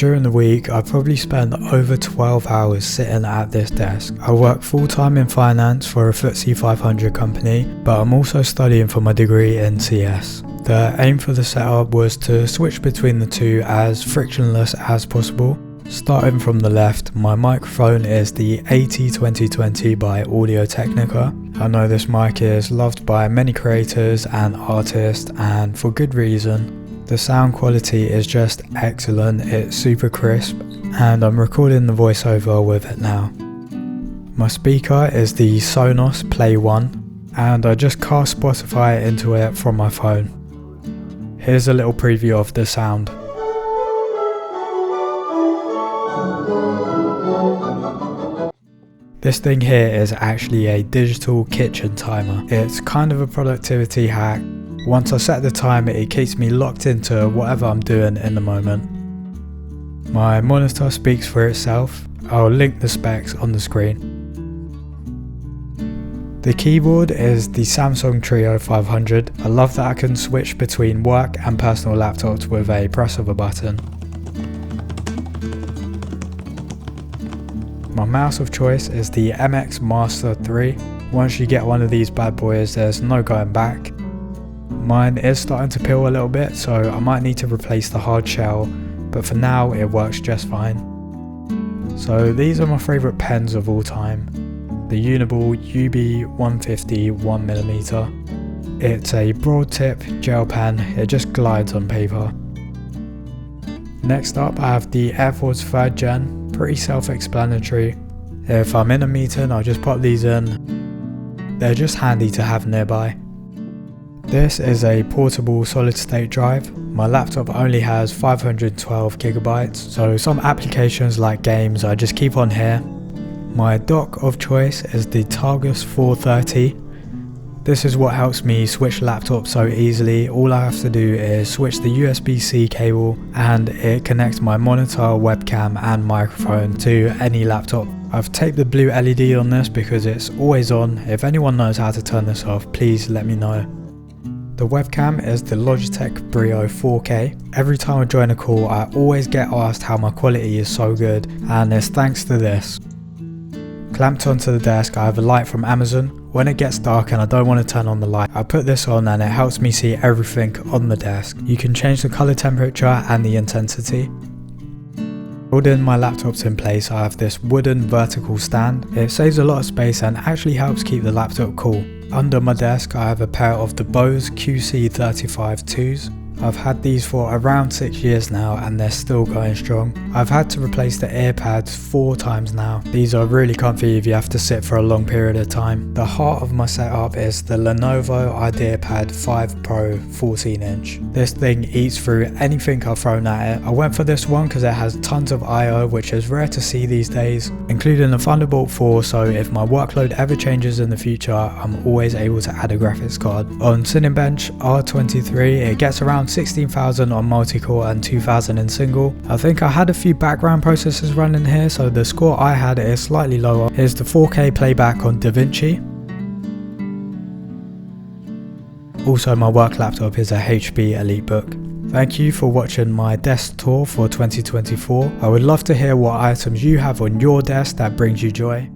during the week I probably spend over 12 hours sitting at this desk. I work full-time in finance for a FTSE 500 company, but I'm also studying for my degree in CS. The aim for the setup was to switch between the two as frictionless as possible. Starting from the left, my microphone is the AT2020 by Audio-Technica. I know this mic is loved by many creators and artists, and for good reason. The sound quality is just excellent, it's super crisp, and I'm recording the voiceover with it now. My speaker is the Sonos Play 1, and I just cast Spotify into it from my phone. Here's a little preview of the sound. This thing here is actually a digital kitchen timer. It's kind of a productivity hack. Once I set the time, it keeps me locked into whatever I'm doing in the moment. My monitor speaks for itself. I'll link the specs on the screen. The keyboard is the Samsung Trio 500. I love that I can switch between work and personal laptops with a press of a button. My mouse of choice is the MX Master 3. Once you get one of these bad boys, there's no going back. Mine is starting to peel a little bit, so I might need to replace the hard shell, but for now it works just fine. So these are my favourite pens of all time. The Uniball UB150 1mm. It's a broad tip gel pen, it just glides on paper. Next up I have the AirPods 3rd Gen. Pretty self-explanatory. If I'm in a meeting, I'll just pop these in. They're just handy to have nearby. This is a portable solid-state drive. My laptop only has 512 gigabytes, so some applications like games I just keep on here. My dock of choice is the Targus 430. This is what helps me switch laptops so easily. All I have to do is switch the USB-C cable and it connects my monitor, webcam and microphone to any laptop. I've taped the blue LED on this because it's always on. If anyone knows how to turn this off, please let me know. The webcam is the Logitech Brio 4K. Every time I join a call, I always get asked how my quality is so good, and it's thanks to this. Clamped onto the desk, I have a light from Amazon. When it gets dark and I don't want to turn on the light, I put this on and it helps me see everything on the desk. You can change the color temperature and the intensity. Holding my laptops in place, I have this wooden vertical stand. It saves a lot of space and actually helps keep the laptop cool. Under my desk, I have a pair of the Bose QC35-2s. I've had these for around 6 years now and they're still going strong. I've had to replace the earpads 4 times now. These are really comfy if you have to sit for a long period of time. The heart of my setup is the Lenovo IdeaPad 5 Pro 14-inch. This thing eats through anything I've thrown at it. I went for this one because it has tons of I/O, which is rare to see these days, including a Thunderbolt 4, so if my workload ever changes in the future, I'm always able to add a graphics card. On Cinebench R23, it gets around 16,000 on multi-core and 2,000 in single. I think I had a few background processes running here, so the score I had is slightly lower. Here's the 4K playback on DaVinci. Also, my work laptop is a HP EliteBook. Thank you for watching my desk tour for 2024. I would love to hear what items you have on your desk that brings you joy.